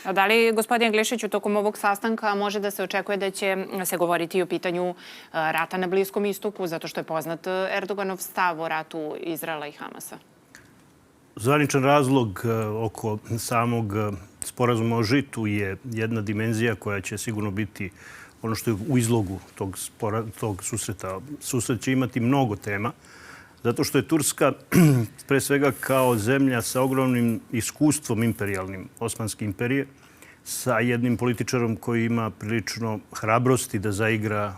A da li, gospodine Glišiću, tokom ovog sastanka može da se očekuje da će se govoriti i o pitanju rata na Bliskom istoku, zato što je poznat Erdoganov stav o ratu Izraela i Hamasa? Zvaničan razlog oko samog sporazuma o žitu je jedna dimenzija koja će sigurno biti ono što je u izlogu tog susreta. Susret će imati mnogo tema, zato što je Turska, pre svega kao zemlja sa ogromnim iskustvom imperijalnim Osmanske imperije, sa jednim političarom koji ima prilično hrabrosti da zaigra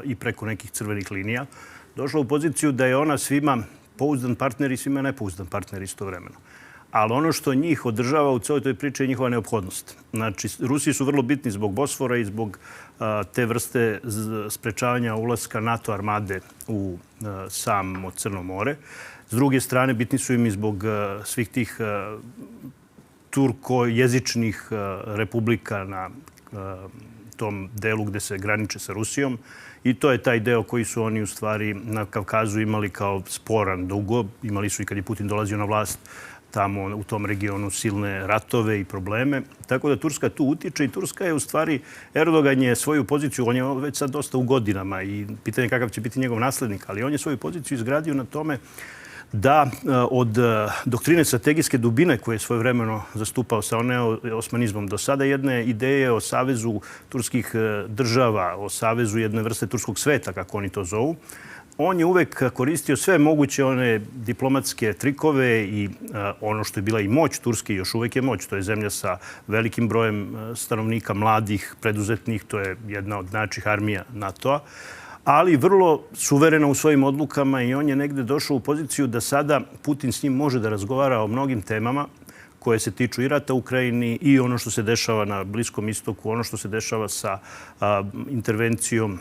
i preko nekih crvenih linija, došla u poziciju da je ona svima pouzdan partner i svima nepouzdan partner istovremeno. Ali ono što njih održava u celoj toj priči je njihova neophodnost. Znači, Rusiji su vrlo bitni zbog Bosfora i zbog te vrste sprečavanja ulaska NATO armade u samo Crno more. S druge strane, bitni su im i zbog svih tih turkojezičnih republika na tom delu gde se graniče sa Rusijom. I to je taj deo koji su oni u stvari na Kavkazu imali kao sporan dugo. Imali su i kad je Putin dolazio na vlast tamo u tom regionu silne ratove i probleme. Tako da Turska tu utiče i Turska je u stvari, Erdogan je svoju poziciju, on je već sad dosta u godinama i pitanje kakav će biti njegov naslednik, ali on je svoju poziciju izgradio na tome da od doktrine strategijske dubine koje je svojevremeno zastupao sa neosmanizmom do sada jedne ideje o savezu turskih država, o savezu jedne vrste turskog sveta, kako oni to zovu, on je uvek koristio sve moguće one diplomatske trikove i ono što je bila i moć Turske, još uvek je moć. To je zemlja sa velikim brojem stanovnika, mladih, preduzetnih. To je jedna od najjačih armija NATO-a. Ali vrlo suverena u svojim odlukama i on je negde došao u poziciju da sada Putin s njim može da razgovara o mnogim temama koje se tiču i rata u Ukrajini i ono što se dešava na Bliskom istoku, ono što se dešava sa intervencijom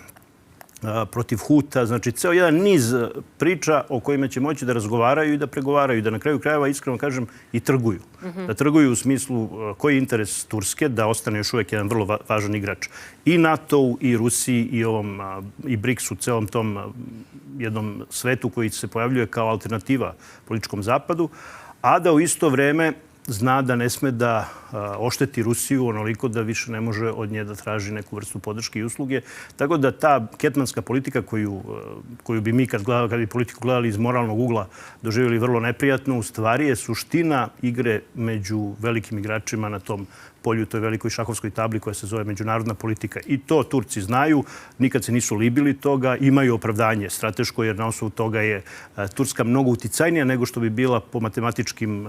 protiv Huta. Znači, ceo jedan niz priča o kojima će moći da razgovaraju i da pregovaraju, da na kraju krajeva, iskreno kažem, i trguju. Da trguju u smislu koji je interes Turske, da ostane još uvek jedan vrlo važan igrač i NATO-u, i Rusiji, i BRICS-u, celom tom jednom svetu koji se pojavljuje kao alternativa političkom zapadu, a da u isto vreme zna da ne sme da ošteti Rusiju onoliko da više ne može od nje da traži neku vrstu podrške i usluge. Tako da ta ketmanska politika koju bi mi kad bi politiku gledali iz moralnog ugla doživjeli vrlo neprijatno, u stvari je suština igre među velikim igračima na tom polju, toj velikoj šahovskoj tabli koja se zove međunarodna politika. I to Turci znaju, nikad se nisu libili toga, imaju opravdanje strateško, jer na osnovu toga je Turska mnogo uticajnija nego što bi bila po matematičkim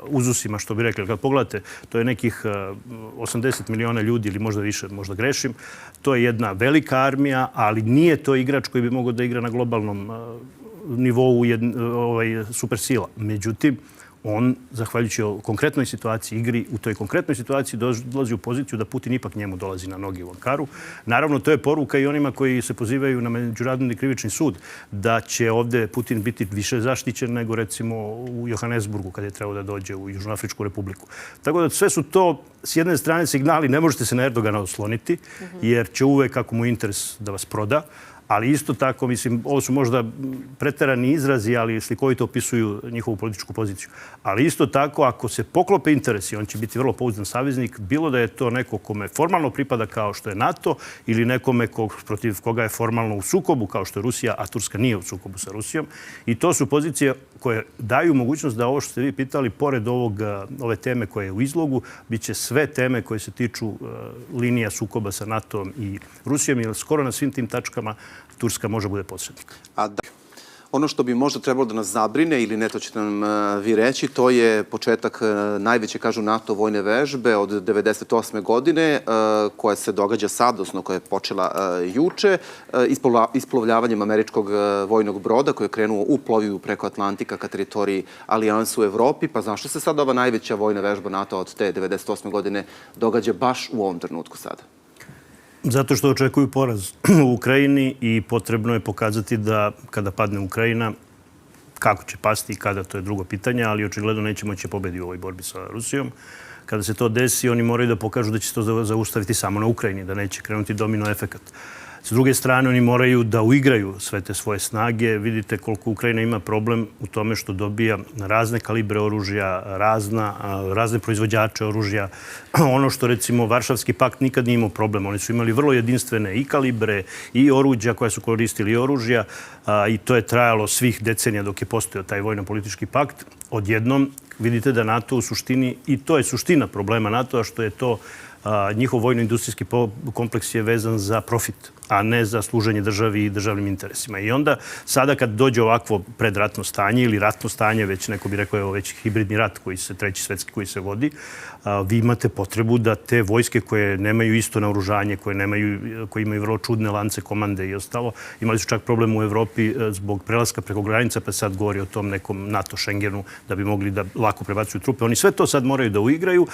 uzusima, što bi rekli. Kad pogledate, to je nekih 80 miliona ljudi ili možda više, možda grešim. To je jedna velika armija, ali nije to igrač koji bi mogao da igra na globalnom nivou supersila. Međutim, on, zahvaljujući konkretnoj situaciji igri, u toj konkretnoj situaciji dolazi u poziciju da Putin ipak njemu dolazi na noge u Ankaru. Naravno, to je poruka i onima koji se pozivaju na Međunarodni krivični sud da će ovde Putin biti više zaštićen nego recimo u Johannesburgu kada je trebao da dođe u Južnoafričku republiku. Tako da sve su to s jedne strane signali, ne možete se na Erdogana osloniti jer će uvek, ako mu je interes, da vas proda. Ali isto tako, mislim, ovo su možda preterani izrazi, ali slikovito opisuju njihovu političku poziciju. Ali isto tako, ako se poklope interesi, on će biti vrlo pouzdan saveznik, bilo da je to neko kome formalno pripada kao što je NATO ili nekome protiv koga je formalno u sukobu kao što je Rusija, a Turska nije u sukobu sa Rusijom. I to su pozicije koje daju mogućnost da ovo što ste vi pitali, pored ove teme koje je u izlogu, bit će sve teme koje se tiču linija sukoba sa NATO-om i Rusijom, jer skoro na svim tim tačkama Turska može bude posrednik. Ono što bi možda trebalo da nas zabrine, ili ne, to ćete nam vi reći, to je početak najveće, kažu, NATO vojne vežbe od 1998. godine, koja se događa sad, odnosno koja je počela juče, isplovljavanjem američkog vojnog broda koji je krenuo u plovidbu preko Atlantika ka teritoriji Alijansa u Evropi. Pa zašto se sad ova najveća vojna vežba NATO od te 1998. godine događa baš u ovom trenutku sada? Zato što očekuju poraz u Ukrajini i potrebno je pokazati da kada padne Ukrajina, kako će pasti i kada, to je drugo pitanje, ali očigledno neće moći pobedi u ovoj borbi sa Rusijom. Kada se to desi, oni moraju da pokažu da će se to zaustaviti samo na Ukrajini, da neće krenuti domino efekat. S druge strane, oni moraju da uigraju sve te svoje snage. Vidite koliko Ukrajina ima problem u tome što dobija razne kalibre oružja, razne proizvođače oružja. Ono što, recimo, Varšavski pakt nikad nije imao problem. Oni su imali vrlo jedinstvene i kalibre i oruđa koja su koristili i oružja i to je trajalo svih decenija dok je postojao taj vojno-politički pakt. Odjednom vidite da NATO u suštini, i to je suština problema NATO-a, što je to njihov vojno-industrijski kompleks je vezan za profit, a ne za služenje državi i državnim interesima. I onda sada kad dođe ovakvo predratno stanje ili ratno stanje, već neko bi rekao je već hibridni rat treći svetski koji se vodi, vi imate potrebu da te vojske koje nemaju isto naoružanje, koje imaju vrlo čudne lance komande i ostalo, imali su čak problem u Evropi zbog prelaska preko granica, pa sad govori o tom nekom NATO Schengenu da bi mogli da lako prebacuju trupe. Oni sve to sad moraju da uigraju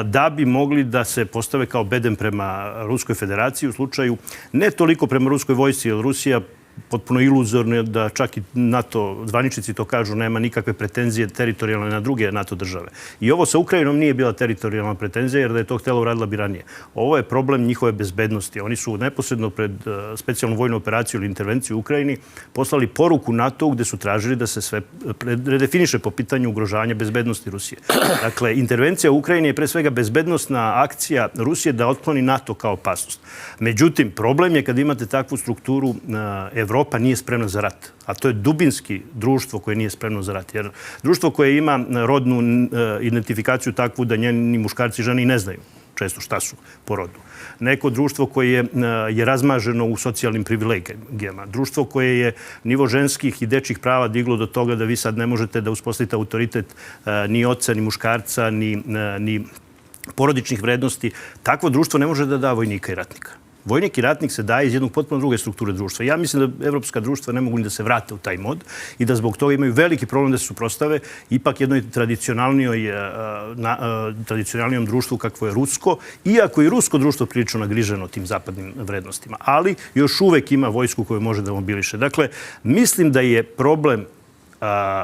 da bi mogli da se postave kao bedem prema Ruskoj federaciji u slučaju ne toliko prema ruskoj vojsci, jer Rusija potpuno iluzorno da čak i NATO zvaničnici to kažu, nema nikakve pretenzije teritorijalne na druge NATO države. I ovo sa Ukrajinom nije bila teritorijalna pretenzija, jer da je to htjela uradila bi ranije. Ovo je problem njihove bezbednosti. Oni su neposredno pred specijalnu vojnu operaciju ili intervenciju u Ukrajini poslali poruku NATO gde su tražili da se sve redefiniše po pitanju ugrožavanja bezbednosti Rusije. Dakle, intervencija u Ukrajini je pre svega bezbednostna akcija Rusije da otkloni NATO kao opasnost. Međutim, problem je kad imate takvu strukturu Evropa nije spremna za rat, a to je dubinski društvo koje nije spremno za rat. Jer društvo koje ima rodnu identifikaciju takvu da njeni muškarci i žene i ne znaju često šta su po rodu. Neko društvo koje je razmaženo u socijalnim privilegijama. Društvo koje je nivo ženskih i dečjih prava diglo do toga da vi sad ne možete da uspostavite autoritet ni oca, ni muškarca, ni porodičnih vrednosti. Takvo društvo ne može da da vojnika i ratnika. Vojnik i ratnik se daje iz jednog potpuno druge strukture društva. Ja mislim da evropska društva ne mogu ni da se vrate u taj mod i da zbog toga imaju veliki problem da se suprostave ipak jednoj tradicionalnijom društvu kakvo je rusko, iako i rusko društvo prilično nagriženo tim zapadnim vrednostima. Ali još uvek ima vojsku koju može da mobiliše. Dakle, mislim da je problem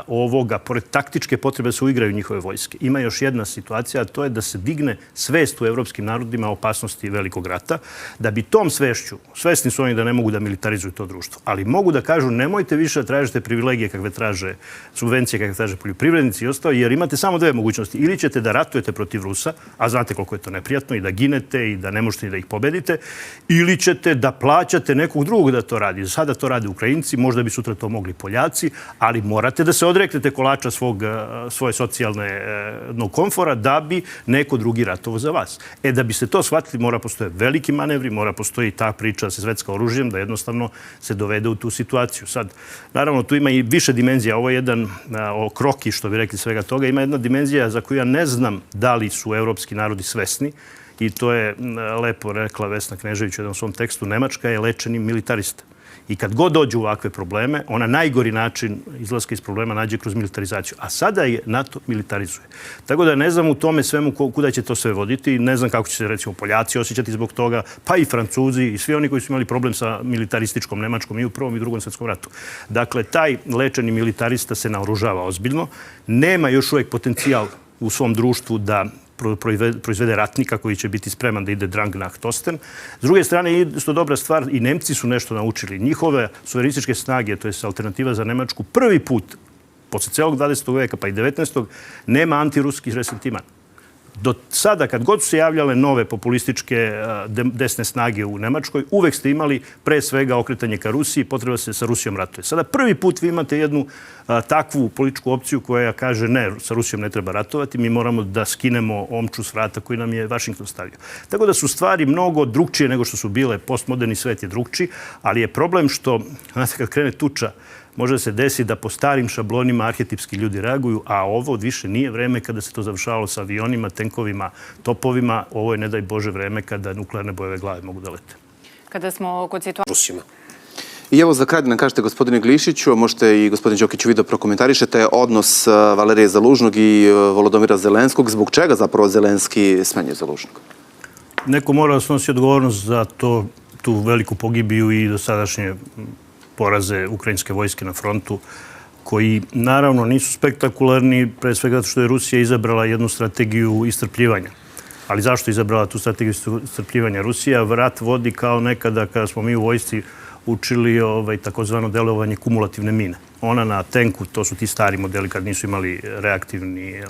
ovoga, pored taktičke potrebe da se uigraju njihove vojske, ima još jedna situacija, a to je da se digne svest u evropskim narodima o opasnosti velikog rata, da bi tom svešću, svesni su oni da ne mogu da militarizuju to društvo, ali mogu da kažu nemojte više da tražite privilegije kakve traže, subvencije kakve traže poljoprivrednici i ostalo, jer imate samo dve mogućnosti. Ili ćete da ratujete protiv Rusa, a znate koliko je to neprijatno, i da ginete i da ne možete ni da ih pobedite, ili ćete da plaćate nekog drugog da to radi. Sada to rade Ukrajinci, možda bi sutra to mogli Poljaci, ali morate da se odreknete kolača svoje socijalnog komfora da bi neko drugi ratovao za vas. Da biste to shvatili, mora postoje veliki manevri, mora postoji ta priča da se zvecka oružjem, da jednostavno se dovede u tu situaciju. Sad, naravno, tu ima i više dimenzija. Ovo je jedan kroki, što bi rekli svega toga. Ima jedna dimenzija za koju ja ne znam da li su evropski narodi svesni, i to je lepo rekla Vesna Knežević u jednom svom tekstu, Nemačka je lečeni militarista. I kad god dođu u ovakve probleme, ona najgori način izlaska iz problema nađe kroz militarizaciju. A sada je NATO militarizuje. Tako da ne znam u tome svemu kuda će to sve voditi. Ne znam kako će se, recimo, Poljaci osjećati zbog toga, pa i Francuzi i svi oni koji su imali problem sa militarističkom Nemačkom i u Prvom i Drugom svetskom ratu. Dakle, taj lečeni militarista se naoružava ozbiljno. Nema još uvijek potencijal u svom društvu da proizvede ratnika koji će biti spreman da ide Drang nach Osten. S druge strane, isto dobra stvar, i Nemci su nešto naučili. Njihove suverenističke snage, to je alternativa za Nemačku, prvi put, posle celog 20. veka pa i 19. nema antiruskih resentiman. Do sada, kad god su se javljale nove populističke desne snage u Nemačkoj, uvek ste imali pre svega okretanje ka Rusiji, potreba se sa Rusijom ratuje. Sada prvi put vi imate jednu takvu političku opciju koja kaže ne, sa Rusijom ne treba ratovati, mi moramo da skinemo omču s vrata koji nam je Vašington stavio. Tako da su stvari mnogo drugčije nego što su bile. Postmoderni svet je drugčiji, ali je problem što, znate, kad krene tuča, može se desiti da po starim šablonima arhetipski ljudi reaguju, a ovo više nije vreme kada se to završavalo sa avionima, tenkovima, topovima. Ovo je, ne daj Bože, vreme kada nuklearne bojeve glave mogu da lete. Kada smo kod situacije... I evo za kraj da nam kažete, gospodine Glišiću, možete i gospodin Đokiću vi da prokomentarišete odnos Valerije Zalužnog i Volodymyra Zelenskog. Zbog čega zapravo Zelenski smenjuje Zalužnog? Neko mora da snosi odgovornost za tu veliku pogibiju i dosadašnje poraze ukrajinske vojske na frontu, koji naravno nisu spektakularni, pre svega zato što je Rusija izabrala jednu strategiju istrpljivanja. Ali zašto je izabrala tu strategiju iscrpljivanja? Rusija rat vodi kao nekada kada smo mi u vojsci učili takozvano delovanje kumulativne mine. Ona na tenku, to su ti stari modeli kad nisu imali reaktivni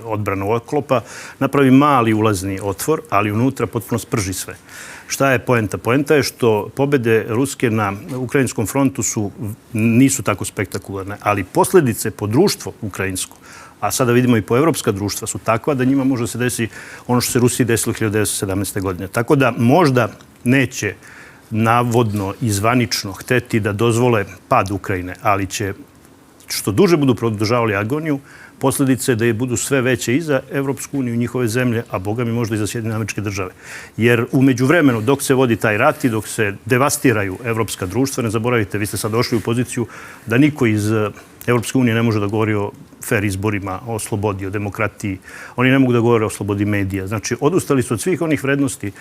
odbranu oklopa, napravi mali ulazni otvor, ali unutra potpuno sprži sve. Šta je poenta? Poenta je što pobede Ruske na ukrajinskom frontu nisu tako spektakularne, ali posljedice po društvo ukrajinsko, a sada vidimo i po evropska društva, su takva da njima može se desiti ono što se Rusiji desilo 1917. godine. Tako da možda neće navodno i zvanično hteti da dozvole pad Ukrajine, ali će, što duže budu produžavali agoniju, posljedice da je budu sve veće i za Evropsku uniju i njihove zemlje, a boga mi možda i za Sjedinjene Američke Države. Jer umeđu vremenu, dok se vodi taj rat i dok se devastiraju evropska društva, ne zaboravite, vi ste sad došli u poziciju da niko iz Evropske unije ne može da govori o fair izborima, o slobodi, o demokratiji. Oni ne mogu da govore o slobodi medija. Znači, odustali su od svih onih vrednosti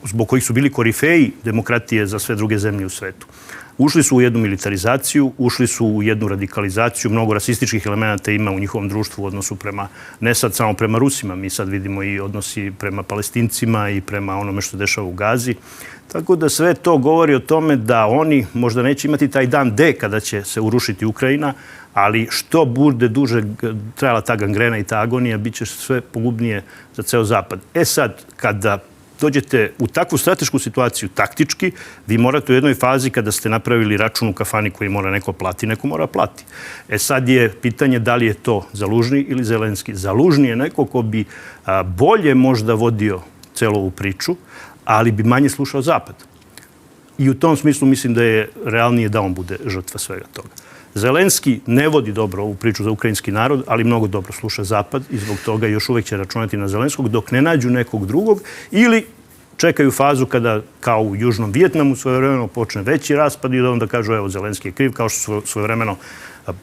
zbog kojih su bili korifeji demokratije za sve druge zemlje u svetu. Ušli su u jednu militarizaciju, ušli su u jednu radikalizaciju, mnogo rasističkih elemenata ima u njihovom društvu u odnosu prema, ne sad samo prema Rusima, mi sad vidimo i odnosi prema Palestincima i prema onome što se dešava u Gazi. Tako da sve to govori o tome da oni možda neće imati taj dan D kada će se urušiti Ukrajina, ali što bude duže trajala ta gangrena i ta agonija, bit će sve pogubnije za ceo Zapad. Sad, kada dođete u takvu stratešku situaciju taktički, vi morate u jednoj fazi kada ste napravili račun u kafani koji mora neko plati, neko mora plati. Sad je pitanje da li je to Zalužni ili Zelenski. Zalužni je neko ko bi bolje možda vodio celu ovu priču, ali bi manje slušao Zapad. I u tom smislu mislim da je realnije da on bude žrtva svega toga. Zelenski ne vodi dobro ovu priču za ukrajinski narod, ali mnogo dobro sluša Zapad i zbog toga još uvek će računati na Zelenskog dok ne nađu nekog drugog ili čekaju fazu kada, kao u Južnom Vijetnamu, svojevremeno počne veći raspad i da onda kažu evo Zelenski je kriv, kao što su svojevremeno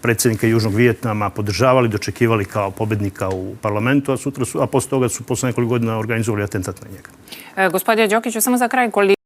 predsjednika Južnog Vijetnama podržavali, dočekivali kao pobednika u parlamentu, a posle toga su posle nekoliko godina organizovali atentat na njega. Gospodine Đokiću, samo za kraj,